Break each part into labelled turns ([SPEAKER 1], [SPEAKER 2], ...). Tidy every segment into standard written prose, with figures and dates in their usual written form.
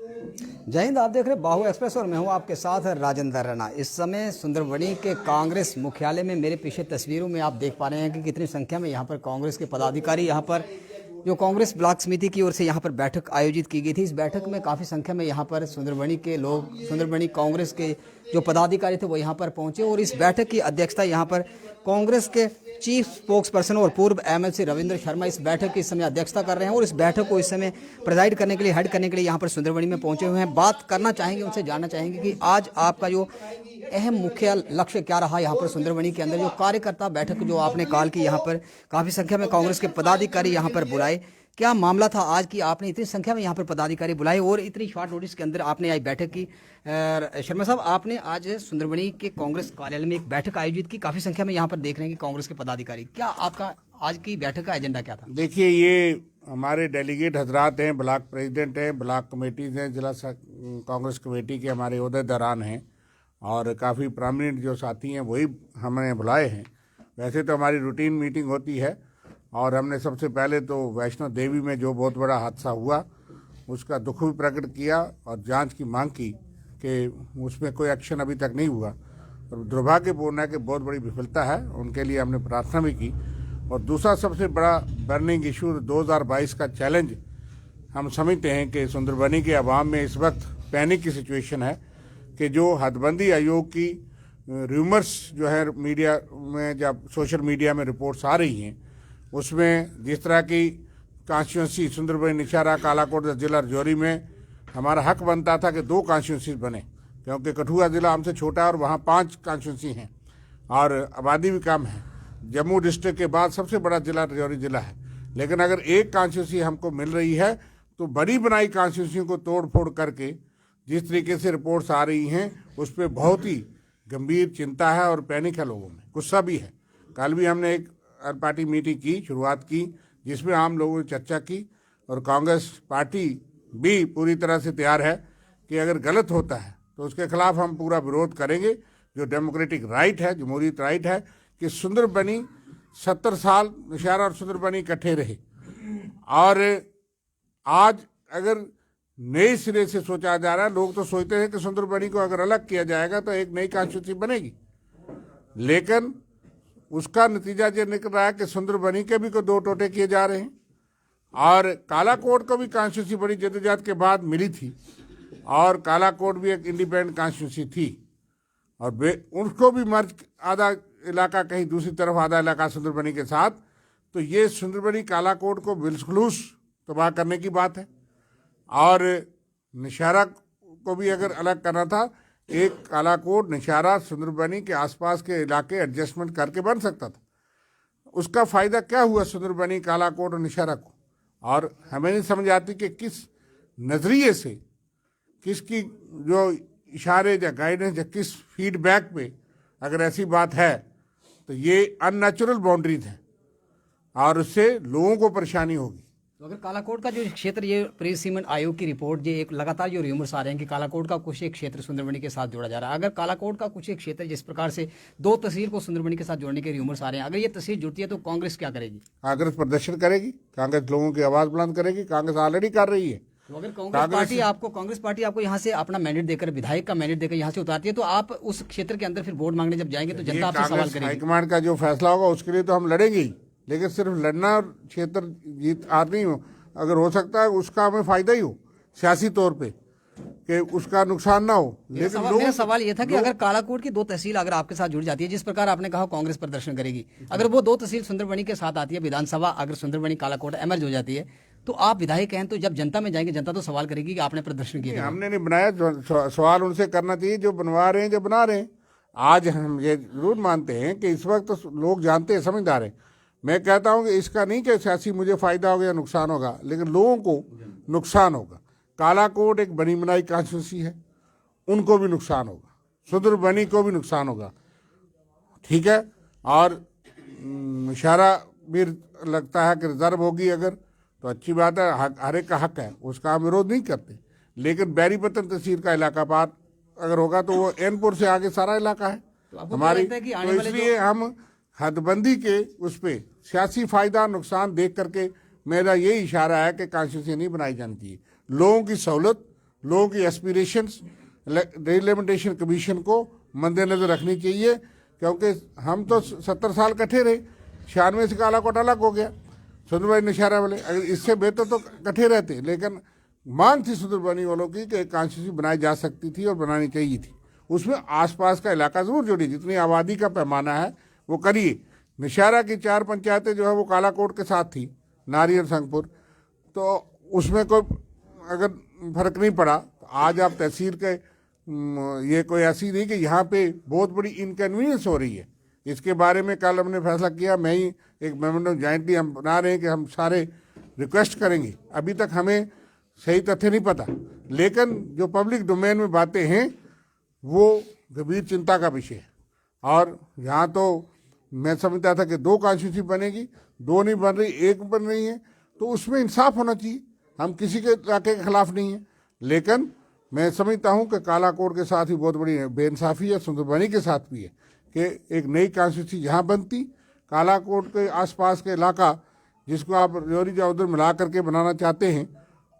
[SPEAKER 1] जय हिंद। आप देख रहे हैं बाहु एक्सप्रेस और मैं हूं आपके साथ राजेंद्र राणा। इस समय सुंदरबनी के कांग्रेस मुख्यालय में मेरे पीछे तस्वीरों में आप देख पा रहे हैं कि कितनी संख्या में यहां पर कांग्रेस के पदाधिकारी, यहां पर जो कांग्रेस ब्लॉक समिति की ओर से यहां पर बैठक आयोजित की गई थी। इस बैठक में काफ़ी संख्या में यहां पर सुंदरबनी के लोग, सुंदरबनी कांग्रेस के जो पदाधिकारी थे वो यहां पर पहुंचे और इस बैठक की अध्यक्षता यहां पर कांग्रेस के चीफ स्पोक्स पर्सन और पूर्व एमएलसी रविंद्र शर्मा इस बैठक की इस समय अध्यक्षता कर रहे हैं और इस बैठक को इस समय प्रेजाइड करने के लिए, हेड करने के लिए यहाँ पर सुंदरबनी में पहुंचे हुए हैं। बात करना चाहेंगे उनसे, जानना चाहेंगे कि आज आपका जो अहम मुख्य लक्ष्य क्या रहा यहाँ पर सुंदरबनी के अंदर। जो कार्यकर्ता बैठक जो आपने कॉल की, यहाँ पर काफ़ी संख्या में कांग्रेस के पदाधिकारी यहाँ पर बुलाए, क्या मामला था आज की आपने इतनी संख्या में यहाँ पर पदाधिकारी बुलाए और इतनी शॉर्ट नोटिस के अंदर आपने आज बैठक की? शर्मा साहब, आपने आज सुंदरबनी के कांग्रेस कार्यालय में एक बैठक आयोजित की, काफ़ी संख्या में यहाँ पर देख रहे हैं कि कांग्रेस के पदाधिकारी, क्या आपका आज की बैठक का एजेंडा क्या था?
[SPEAKER 2] देखिए, ये हमारे डेलीगेट हजरात हैं, ब्लॉक प्रेसिडेंट हैं, ब्लॉक कमेटीज हैं, जिला कांग्रेस कमेटी के हमारे ओहदेदारान हैं और काफ़ी प्रामिनेंट जो साथी हैं वही हमने बुलाए हैं। वैसे तो हमारी रूटीन मीटिंग होती है और हमने सबसे पहले तो वैष्णो देवी में जो बहुत बड़ा हादसा हुआ उसका दुख भी प्रकट किया और जांच की मांग की कि उसमें कोई एक्शन अभी तक नहीं हुआ और दुर्भाग्यपूर्ण है कि बहुत बड़ी विफलता है, उनके लिए हमने प्रार्थना भी की। और दूसरा सबसे बड़ा बर्निंग इशू 2022 का चैलेंज हम समझते हैं कि सुंदरबनी के अवाम में इस वक्त पैनिक की सिचुएशन है कि जो हदबंदी आयोग की रूमर्स जो है मीडिया में, जब सोशल मीडिया में रिपोर्ट्स आ रही हैं, उसमें जिस तरह की कॉन्स्टिट्यूंसी सुंदरबनी, निशारा, कालाकोट जिला रजौरी में हमारा हक बनता था कि 2 कॉन्स्टिट्यूंसी बने, क्योंकि कठुआ ज़िला हमसे छोटा है और वहाँ 5 कॉन्स्टिट्यूंसी हैं और आबादी भी कम है। जम्मू डिस्ट्रिक्ट के बाद सबसे बड़ा जिला रजौरी जिला है, लेकिन अगर एक कॉन्स्टिट्यूंसी हमको मिल रही है तो बड़ी बनाई कॉन्स्टिट्यूंसी को तोड़ फोड़ करके जिस तरीके से रिपोर्ट्स आ रही हैं उस पर बहुत ही गंभीर चिंता है और पैनिक है, लोगों में गुस्सा भी है। कल भी हमने एक पार्टी मीटिंग की, शुरुआत की, जिसमें आम लोगों ने चर्चा की और कांग्रेस पार्टी भी पूरी तरह से तैयार है कि अगर गलत होता है तो उसके खिलाफ हम पूरा विरोध करेंगे। जो डेमोक्रेटिक राइट है, जमहूरियत राइट है कि सुंदरबनी 70 साल निशारा और सुंदरबनी इकट्ठे रहे और आज अगर नए सिरे से सोचा जा रहा है, लोग तो सोचते हैं कि सुंदरबनी को अगर अलग किया जाएगा तो एक नई कॉन्स्टिट्यूंसी बनेगी, लेकिन उसका नतीजा ये निकल रहा है कि सुंदरबनी के भी को 2 टोटे किए जा रहे हैं और कालाकोट को भी कॉन्स्टिट्यूंसी बड़ी जद्दोजहद के बाद मिली थी और कालाकोट भी एक इंडिपेंडेंट कॉन्स्टिट्यूंसी थी और उनको भी मर्ज, आधा इलाका कहीं दूसरी तरफ, आधा इलाका सुंदरबनी के साथ। तो ये सुंदरबनी कालाकोट को बिलखुलूस तबाह करने की बात है और निशारा को भी अगर अलग करना था, एक कालाकोट, निशारा, सुंदरबनी के आसपास के इलाके एडजस्टमेंट करके बन सकता था। उसका फ़ायदा क्या हुआ सुंदरबनी, कालाकोट और निशारा को? और हमें नहीं समझ आती कि किस नज़रिए से, किसकी जो इशारे या गाइडेंस या किस फीडबैक पे अगर ऐसी बात है तो ये अननेचुरल बाउंड्रीज हैं और उससे लोगों को परेशानी होगी।
[SPEAKER 1] तो अगर कालाकोट का जो क्षेत्र, ये प्रेस सीमेंट आयोग की रिपोर्ट, ये एक लगातार जो रूमर्स आ रहे हैं कि कालाकोट का कुछ एक क्षेत्र सुंदरबनी के साथ जोड़ा जा रहा है, अगर कालाकोट का कुछ एक क्षेत्र जिस प्रकार से 2 तहसील को सुंदरबनी के साथ जोड़ने के रूमर्स आ रहे हैं, अगर ये तहसील जुड़ती है तो कांग्रेस क्या करेगी?
[SPEAKER 2] कांग्रेस प्रदर्शन करेगी, कांग्रेस लोगों की आवाज़ बुलंद करेगी, कांग्रेस ऑलरेडी कर रही है।
[SPEAKER 1] तो अगर कांग्रेस पार्टी आपको यहाँ से अपना मैंडेट देकर, विधायक का मैंडेट देकर यहाँ से उतारती है, तो आप उस क्षेत्र के अंदर फिर वोट मांगने जब जाएंगे तो जनता आपसे सवाल करेगी।
[SPEAKER 2] हाईकमांड का जो फैसला होगा उसके लिए तो हम लड़ेंगे ही, लेकिन सिर्फ लड़ना और क्षेत्र जीत हार नहीं हो, अगर हो सकता है उसका हमें फायदा ही हो सियासी तौर पे, कि उसका नुकसान ना हो।
[SPEAKER 1] लेकिन मेरा सवाल ये था कि अगर कालाकोट की 2 तहसील अगर आपके साथ जुड़ जाती है, जिस प्रकार आपने कहा कांग्रेस प्रदर्शन करेगी, अगर वो 2 तहसील सुंदरबनी के साथ आती है, विधानसभा अगर सुंदरबनी कालाकोट एमर्ज हो जाती है, तो आप विधायक हैं, तो जब जनता में जाएंगे जनता तो सवाल करेगी कि आपने प्रदर्शन किया।
[SPEAKER 2] हमने नहीं बनाया, सवाल उनसे करना चाहिए जो बनवा रहे हैं, जो बना रहे हैं। आज हम ये जरूर मानते हैं कि इस वक्त तो लोग जानते हैं, समझदार हैं। मैं कहता हूं कि इसका नहीं कि सियासी मुझे फ़ायदा होगा या नुकसान होगा, लेकिन लोगों को नुकसान होगा। कालाकोट एक बनी बनाई कॉन्स्टिट्यूंसी है, उनको भी नुकसान होगा, सुंदरबनी को भी नुकसान होगा, ठीक है। और इशारा भी लगता है कि रिजर्व होगी अगर, तो अच्छी बात है, हर एक का हक है, उसका हम विरोध नहीं करते। लेकिन बैरीपत्तन तहसील का इलाका पार अगर होगा तो वो एनपुर से आगे सारा इलाका है हमारी, तो इसलिए हम हदबंदी के उस पर सियासी फायदा नुकसान देख करके मेरा ये इशारा है कि कॉन्स्टिट्यूंसी नहीं बनाई जानी चाहिए। लोगों की सहूलत, लोगों की एस्पिरेशंस डिलिमिटेशन कमीशन को मद्देनजर रखनी चाहिए, क्योंकि हम तो 70 साल इकट्ठे रहे, 96 से काला कोट अलग हो गया सुंदरबनी नौशहरा वाले, अगर इससे बेहतर तो इकट्ठे रहते। लेकिन मांग थी सुंदरबनी वालों की कि एक कॉन्स्टिट्यूंसी बनाई जा सकती थी और बनानी चाहिए थी, उसमें आसपास का इलाका जरूर जोड़िए, जितनी आबादी का पैमाना है वो करिए। नौशहरा की 4 पंचायतें जो है वो कालाकोट के साथ थी, नारी और संगपुर, तो उसमें कोई अगर फर्क नहीं पड़ा। तो आज आप तहसील के ये कोई ऐसी नहीं कि यहाँ पे बहुत बड़ी इनकन्वीनियंस हो रही है। इसके बारे में कल हमने फैसला किया, मैं ही एक मेमोरेंडम जॉइंटली हम बना रहे हैं कि हम सारे रिक्वेस्ट करेंगे। अभी तक हमें सही तथ्य नहीं पता, लेकिन जो पब्लिक डोमेन में बातें हैं वो गंभीर चिंता का विषय है। और यहाँ तो मैं समझता था कि 2 कॉन्स्टिट्यूंसी बनेगी, 2 नहीं बन रही, 1 बन रही है, तो उसमें इंसाफ होना चाहिए। हम किसी के इलाके के खिलाफ नहीं है, लेकिन मैं समझता हूँ कि कालाकोट के साथ ही बहुत बड़ी बेइंसाफ़ी है, सुंदरबनी के साथ भी है कि एक नई कॉन्स्टिट्यूंसी जहाँ बनती, कालाकोट के आसपास के इलाका जिसको आप र्योरी या उधर मिला करके बनाना चाहते हैं,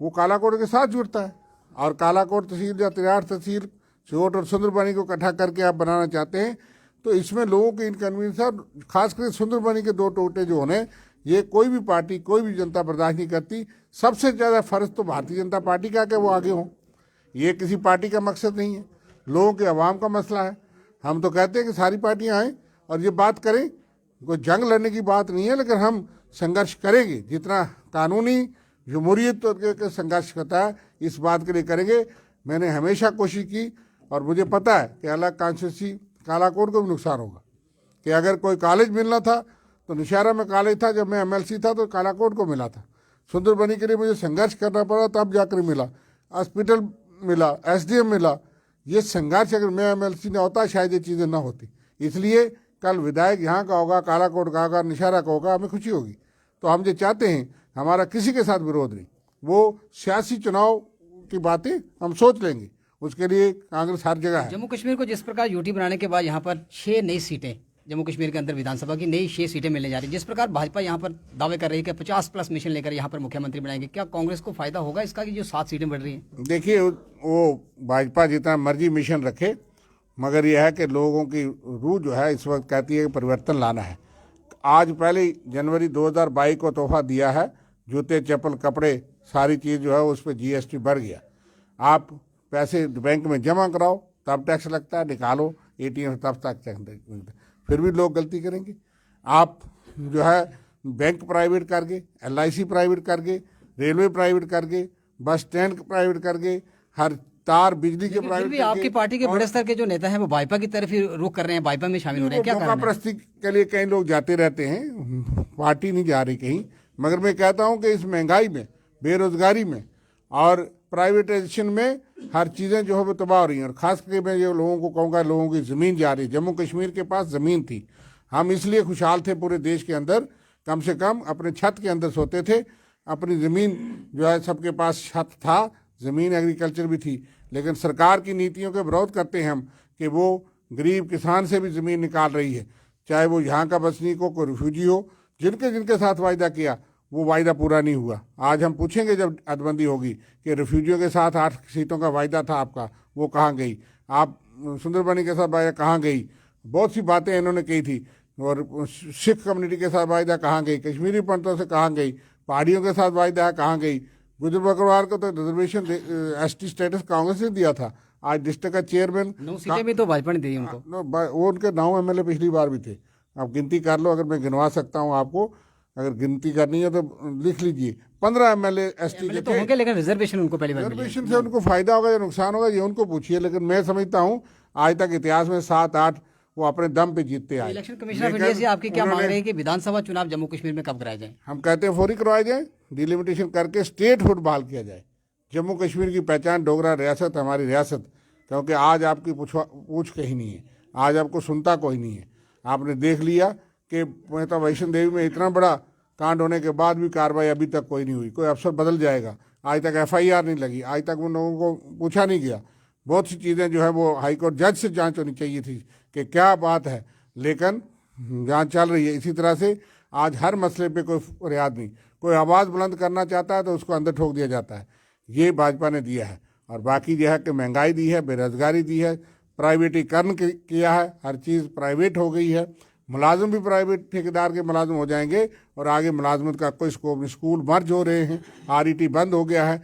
[SPEAKER 2] वो कालाकोट के साथ जुड़ता है। और कालाकोट तहसील या तिराड़ तहसील, सियोट और सुंदरबनी को इकट्ठा करके आप बनाना चाहते हैं, तो इसमें लोगों की इनकन्वीनियंस है। खासकर सुंदरबनी के 2 टोटे जो होने, ये कोई भी पार्टी, कोई भी जनता बर्दाश्त नहीं करती। सबसे ज़्यादा फ़र्ज तो भारतीय जनता पार्टी का कि वो आगे हों, ये किसी पार्टी का मकसद नहीं है, लोगों के अवाम का मसला है। हम तो कहते हैं कि सारी पार्टियां आएँ और ये बात करें, कोई जंग लड़ने की बात नहीं है, लेकिन हम संघर्ष करेंगे, जितना कानूनी जमहूरियत के संघर्ष होता है इस बात के लिए करेंगे। मैंने हमेशा कोशिश की और मुझे पता है कि अलग कॉन्स्टिट्यूंसी कालाकोट को भी नुकसान होगा, कि अगर कोई कॉलेज मिलना था तो नौशहरा में कॉलेज था, जब मैं एमएलसी था तो कालाकोट को मिला था। सुंदरबनी के लिए मुझे संघर्ष करना पड़ा, तब जाकर मिला, हॉस्पिटल मिला, एसडीएम मिला। ये संघर्ष अगर मैं एमएलसी ना होता शायद ये चीज़ें ना होती। इसलिए कल विधायक यहाँ का होगा, कालाकोट का होगा, नौशहरा का होगा, हमें खुशी होगी। तो हम जो चाहते हैं, हमारा किसी के साथ विरोध नहीं, वो सियासी चुनाव की बातें हम सोच लेंगे, उसके लिए कांग्रेस हर जगह है।
[SPEAKER 1] जम्मू कश्मीर को जिस प्रकार यूटी बनाने के बाद यहाँ पर 6 नई सीटें, जम्मू कश्मीर के अंदर विधानसभा की नई 6 सीटें मिलने जा रही है, जिस प्रकार भाजपा यहाँ पर दावे कर रही है कि 50+ मिशन लेकर यहाँ पर मुख्यमंत्री बनाएंगे, क्या कांग्रेस को फायदा होगा इसका कि जो 7 सीटें बढ़ रही हैं?
[SPEAKER 2] देखिए, वो भाजपा जितना मर्जी मिशन रखे, मगर यह है कि लोगों की रूह जो है इस वक्त कहती है कि परिवर्तन लाना है। आज पहले जनवरी 2022 को तोहफा दिया है, जूते चप्पल कपड़े सारी चीज़ जो है उस पर जीएसटी बढ़ गया। आप पैसे बैंक में जमा कराओ तब टैक्स लगता है, निकालो एटीएम तब तक टैक्स, फिर भी लोग गलती करेंगे। आप जो है बैंक प्राइवेट करके, एलआईसी प्राइवेट करके, रेलवे प्राइवेट करके, बस स्टैंड प्राइवेट करके, हर तार बिजली के प्राइवेट
[SPEAKER 1] भी आपकी पार्टी के बड़े स्तर के जो नेता हैं वो भाजपा की तरफ ही रुख कर रहे हैं, भाजपा में शामिल हो रहे हैं, क्या कारण है?
[SPEAKER 2] प्रस्ती के लिए कई लोग जाते रहते हैं, पार्टी नहीं जा रही कहीं। मगर मैं कहता हूं कि इस महंगाई में, बेरोजगारी में और प्राइवेटाइजेशन में हर चीज़ें जो है वो तबाह हो रही हैं। और खास करके मैं जो लोगों को कहूँगा, लोगों की ज़मीन जा रही है। जम्मू कश्मीर के पास ज़मीन थी, हम इसलिए खुशहाल थे पूरे देश के अंदर, कम से कम अपने छत के अंदर सोते थे, अपनी ज़मीन जो है सबके पास छत था, ज़मीन एग्रीकल्चर भी थी। लेकिन सरकार की नीतियों के विरोध करते हैं हम कि वो गरीब किसान से भी ज़मीन निकाल रही है, चाहे वो यहाँ का बसनीक हो, कोई रिफ्यूजी हो। जिनके साथ वायदा किया वो वायदा पूरा नहीं हुआ। आज हम पूछेंगे जब हदबंदी होगी कि रिफ्यूजियों के साथ 8 सीटों का वायदा था आपका, वो कहाँ गई? आप सुंदरबनी के साथ वायदा कहाँ गई? बहुत सी बातें इन्होंने कही थी। और सिख कम्युनिटी के साथ वायदा कहाँ गई? कश्मीरी पंडितों से कहाँ गई? पहाड़ियों के साथ वायदा कहाँ गई? गुजर बकरवाल को तो रिजर्वेशन एसटी स्टेटस कांग्रेस ने दिया था, आज डिस्ट्रिक्ट का चेयरमैन
[SPEAKER 1] 9 सीटें भी तो भाजपा ने दी उनको।
[SPEAKER 2] वो उनके 9 एमएलए पिछली बार भी थे। आप गिनती कर लो, अगर मैं गिनवा सकता हूँ आपको, अगर गिनती करनी है तो लिख लीजिए। 15 एमएलए एसटी के
[SPEAKER 1] तो होंगे, लेकिन रिजर्वेशन उनको पहली बार मिली है।
[SPEAKER 2] रिजर्वेशन से उनको फायदा होगा या नुकसान होगा ये उनको पूछिए। लेकिन मैं समझता हूँ आज तक इतिहास में 7-8 वो अपने दम पे जीतते आए।
[SPEAKER 1] इलेक्शन कमीशन ऑफ इंडिया से आपकी क्या मांग रही है कि विधानसभा चुनाव जम्मू कश्मीर में कब कराए जाए?
[SPEAKER 2] हम कहते हैं फौरी करवाए जाए, डिलिमिटेशन करके स्टेटहुड बहाल किया जाए। जम्मू कश्मीर की पहचान डोगरा रियासत, हमारी रियासत, क्योंकि आज आपकी पूछ कहीं नहीं है, आज आपको सुनता कोई नहीं है। आपने देख लिया कि माता वैष्णो देवी में इतना बड़ा कांड होने के बाद भी कार्रवाई अभी तक कोई नहीं हुई। कोई अफसर बदल जाएगा, आज तक एफआईआर नहीं लगी, आज तक उन लोगों को पूछा नहीं गया। बहुत सी चीज़ें जो है वो हाईकोर्ट जज से जांच होनी चाहिए थी कि क्या बात है, लेकिन जांच चल रही है। इसी तरह से आज हर मसले पे कोई फरियाद नहीं, कोई आवाज़ बुलंद करना चाहता है तो उसको अंदर ठोक दिया जाता है। ये भाजपा ने दिया है और बाकी जो है कि महंगाई दी है, बेरोजगारी दी है, प्राइवेटीकरण किया है, हर चीज़ प्राइवेट हो गई है, मुलाजिम भी प्राइवेट ठेकेदार के मुलाजिम हो जाएंगे और आगे मुलाजमत का कोई स्कोप नहीं। स्कूल मर्ज हो रहे हैं, RET बंद हो गया है,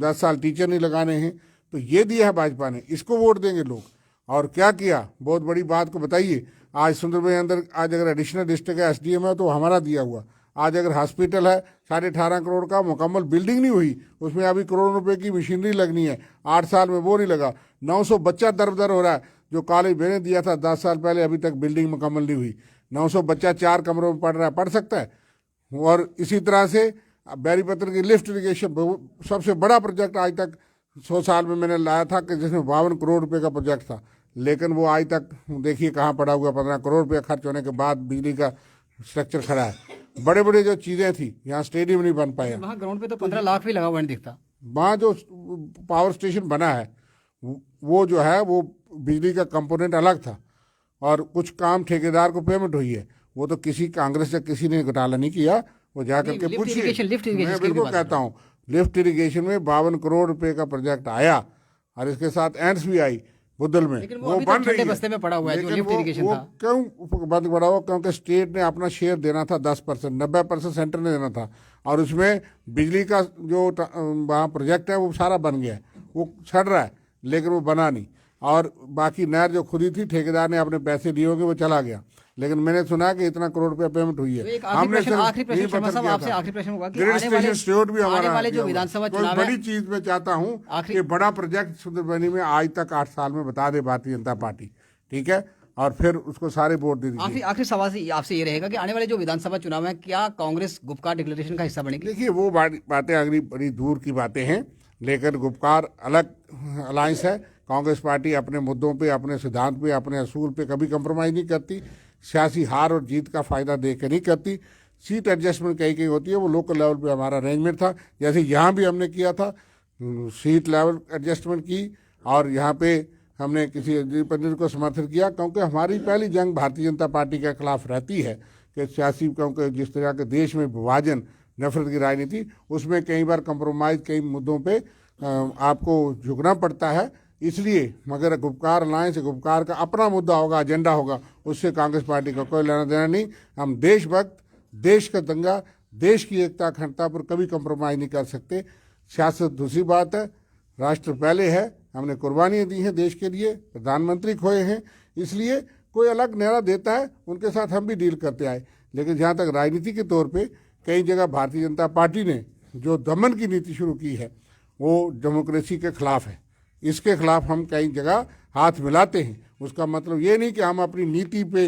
[SPEAKER 2] 10 साल टीचर नहीं लगाने हैं। तो ये दिया है भाजपा ने, इसको वोट देंगे लोग। और क्या किया, बहुत बड़ी बात को बताइए। आज सुंदरबनी अंदर आज अगर एडिशनल डिस्ट्रिक्ट है, SDM है, तो हमारा दिया हुआ। आज अगर हॉस्पिटल है 18.5 करोड़ का, मुकम्मल बिल्डिंग नहीं हुई, उसमें अभी करोड़ रुपए की मशीनरी लगनी है, 8 साल में वो नहीं लगा। 900 बच्चा दर हो रहा है, जो कॉलेज मैंने दिया था 10 साल पहले, अभी तक बिल्डिंग मुकम्मल नहीं हुई। 900 बच्चा 4 कमरों में पढ़ रहा है, पढ़ सकता है। और इसी तरह से बैरीपत्र की लिफ्ट इरीगेशन सबसे बड़ा प्रोजेक्ट आज तक 100 साल में मैंने लाया था, कि जिसमें 52 करोड़ रुपए का प्रोजेक्ट था, लेकिन वो आज तक देखिए कहाँ पड़ा हुआ। 15 करोड़ रुपये खर्च होने के बाद बिजली का स्ट्रक्चर खड़ा है। बड़े बड़े जो चीज़ें थी, यहाँ स्टेडियम नहीं बन पाया।
[SPEAKER 1] वहाँ ग्राउंड पे तो 15 लाख भी लगा हुआ नहीं दिखता।
[SPEAKER 2] वहाँ जो पावर स्टेशन बना है वो जो है वो बिजली का कंपोनेंट अलग था, और कुछ काम ठेकेदार को पेमेंट हुई है। वो तो किसी कांग्रेस या किसी ने घोटाला नहीं किया, वो जा करके पूछिए। मैं बिल्कुल कहता हूँ, लिफ्ट इरीगेशन में 52 करोड़ रुपए का प्रोजेक्ट आया, और इसके साथ एंड्स भी आई बुद्धल में, वो बन रही है।
[SPEAKER 1] में पड़ा हुआ है, जो लिफ्ट इरिगेशन
[SPEAKER 2] वो
[SPEAKER 1] था।
[SPEAKER 2] क्यों बंद पड़ा हुआ? क्योंकि स्टेट ने अपना शेयर देना था 10%, 90% सेंटर ने देना था, और उसमें बिजली का जो वहाँ प्रोजेक्ट है वो सारा बन गया है, वो सड़ रहा है, लेकिन वो बना नहीं। और बाकी नहर जो खुदी थी, ठेकेदार ने अपने पैसे लिए होंगे, वो चला गया। लेकिन मैंने सुना कि इतना करोड़ रुपया पेमेंट हुई है।
[SPEAKER 1] हमने आखिरी प्रश्न शर्मा साहब आपसे आखिरी प्रश्न होगा कि
[SPEAKER 2] आने
[SPEAKER 1] वाले जो विधानसभा चुनाव
[SPEAKER 2] बड़ी चीज मैं चाहता हूँ कि बड़ा प्रोजेक्ट सुंदरबनी में आज तक 8 साल में बता दे भारतीय जनता पार्टी, ठीक है, और फिर उसको सारे वोट दे दीजिए।
[SPEAKER 1] आखिरी सवाल से आपसे ये रहेगा कि आने वाले जो विधानसभा चुनाव है, क्या कांग्रेस गुपकार डिक्लेरेशन का हिस्सा बनेगी?
[SPEAKER 2] देखिए, वो बातें अगली बड़ी दूर की बातें हैं, लेकिन गुपकार अलग अलायंस है। कांग्रेस पार्टी अपने मुद्दों पे, अपने सिद्धांत पे, अपने असूल पे कभी कंप्रोमाइज़ नहीं करती। सियासी हार और जीत का फ़ायदा दे के नहीं करती। सीट एडजस्टमेंट कहीं कहीं होती है, वो लोकल लेवल पे हमारा अरेंजमेंट था, जैसे यहाँ भी हमने किया था, सीट लेवल एडजस्टमेंट की, और यहाँ पे हमने किसी इंडिपेंडेंट को समर्थन किया, क्योंकि हमारी पहली जंग भारतीय जनता पार्टी के खिलाफ रहती है कि सियासी, क्योंकि जिस तरह के देश में विभाजन, नफरत की राजनीति, उसमें कई बार कंप्रोमाइज़ कई मुद्दों पे आपको झुकना पड़ता है। इसलिए मगर गुपकार अलायंस, गुपकार का अपना मुद्दा होगा, एजेंडा होगा, उससे कांग्रेस पार्टी का कोई लेना देना नहीं। हम देशभक्त, देश का दंगा, देश की एकता अखंडता पर कभी कंप्रोमाइज़ नहीं कर सकते। सियासत दूसरी बात है, राष्ट्र पहले है, हमने कुर्बानियाँ दी हैं देश के लिए, प्रधानमंत्री खोए हैं, इसलिए कोई अलग नारा देता है, उनके साथ हम भी डील करते आए। लेकिन जहाँ तक राजनीति के तौर पे कई जगह भारतीय जनता पार्टी ने जो दमन की नीति शुरू की है, वो डेमोक्रेसी के खिलाफ है। इसके खिलाफ हम कई जगह हाथ मिलाते हैं। उसका मतलब ये नहीं कि हम अपनी नीति पे,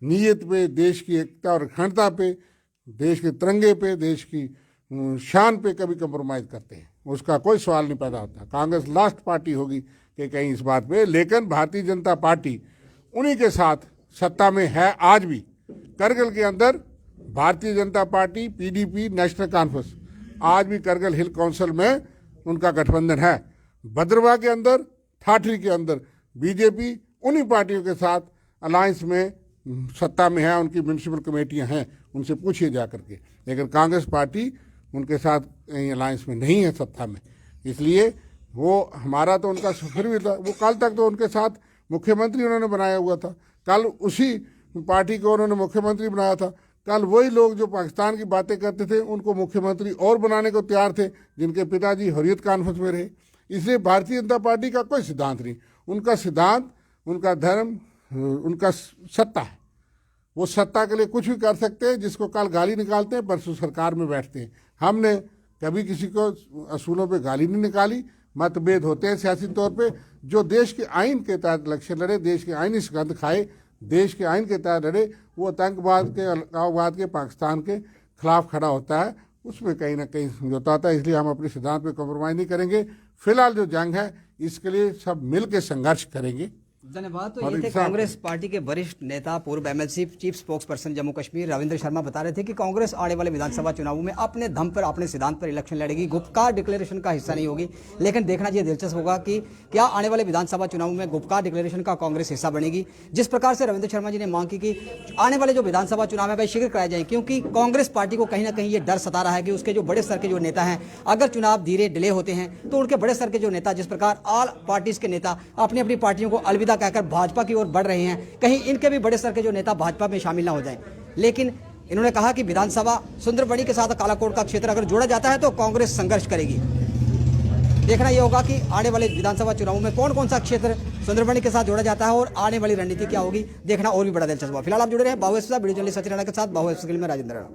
[SPEAKER 2] नीयत पे, देश की एकता और अखंडता पे, देश के तिरंगे पे, देश की शान पे कभी कंप्रोमाइज़ करते हैं, उसका कोई सवाल नहीं पैदा होता। कांग्रेस लास्ट पार्टी होगी कि कहीं इस बात पे, लेकिन भारतीय जनता पार्टी उन्हीं के साथ सत्ता में है आज भी। करगिल के अंदर Bharatiya Janata party, PDP, national conference, आज भी करगिल हिल काउंसिल में उनका गठबंधन है। भद्रवाह के अंदर, ठाठरी के अंदर BJP उन्हीं पार्टियों के साथ अलायंस में सत्ता में है, उनकी म्यूनसिपल कमेटियां हैं, उनसे पूछिए जा करके। लेकिन कांग्रेस पार्टी उनके साथ कहीं अलायंस में नहीं है, सत्ता में। इसलिए वो हमारा तो उनका फिर भी था, वो कल तक तो उनके साथ मुख्यमंत्री उन्होंने बनाया हुआ था, कल उसी पार्टी को उन्होंने मुख्यमंत्री बनाया था। कल वही लोग जो पाकिस्तान की बातें करते थे, उनको मुख्यमंत्री और बनाने को तैयार थे, जिनके पिताजी हुर्रियत कॉन्फ्रेंस में रहे। इसलिए भारतीय जनता पार्टी का कोई सिद्धांत नहीं, उनका सिद्धांत, उनका धर्म, उनका सत्ता है। वो सत्ता के लिए कुछ भी कर सकते हैं, जिसको कल गाली निकालते हैं, परसों सरकार में बैठते हैं। हमने कभी किसी को असूलों पे गाली नहीं निकाली। मतभेद होते हैं सियासी तौर पे, जो देश के आइन के तहत इलेक्शन लड़े, देश के आइनी सुगंध खाए, देश के आइन के तहत लड़े, वो आतंकवाद के, अलगाववाद के, पाकिस्तान के खिलाफ खड़ा होता है, उसमें कहीं ना कहीं समझौता होता है। इसलिए हम अपने सिद्धांत पे कॉम्प्रोमाइज़ नहीं करेंगे। फिलहाल जो जंग है, इसके लिए सब मिल के संघर्ष करेंगे।
[SPEAKER 1] धन्यवाद। तो
[SPEAKER 2] और
[SPEAKER 1] ये थे
[SPEAKER 2] इंसाफ।
[SPEAKER 1] कांग्रेस पार्टी के वरिष्ठ नेता, पूर्व MLC, chief spokes person Jammu Kashmir Ravindra Sharma बता रहे थे कि कांग्रेस आने वाले विधानसभा चुनावों में अपने दम पर, अपने सिद्धांत पर इलेक्शन लड़ेगी, गुपकार डिक्लेरेशन का हिस्सा नहीं होगी। लेकिन देखना ये दिलचस्प होगा कि क्या आने वाले विधानसभा चुनावों में गुपकार डिक्लेरेशन का कांग्रेस हिस्सा बनेगी। जिस प्रकार से रविंद्र शर्मा जी ने मांग की कि आने वाले जो विधानसभा चुनाव है वह शीघ्र कराए जाए, क्योंकि कांग्रेस पार्टी को कहीं ना कहीं ये डर सता रहा है कि उसके जो बड़े स्तर के जो नेता हैं, अगर चुनाव धीरे डिले होते हैं तो उनके बड़े स्तर के जो नेता, जिस प्रकार ऑल पार्टीज के नेता अपनी अपनी पार्टियों को अलविदा कहकर भाजपा की ओर बढ़ रहे हैं, कहीं इनके भी बड़े स्तर के जो नेता भाजपा में शामिल ना हो जाएं। लेकिन इन्होंने कहा कि विधानसभा सुंदरबनी के साथ कालाकोट का क्षेत्र अगर जोड़ा जाता है तो कांग्रेस संघर्ष करेगी। देखना यह होगा कि आने वाले विधानसभा चुनावों में कौन कौन सा क्षेत्र सुंदरबनी के साथ जोड़ा जाता है और आने वाली रणनीति क्या होगी, देखना और भी बड़ा दिलचस्प होगा। फिलहाल आप जुड़े रहे बाहु वीडियो जर्नलिस्ट सचिन राणा के साथ। बाहु में राजेंद्र राणा।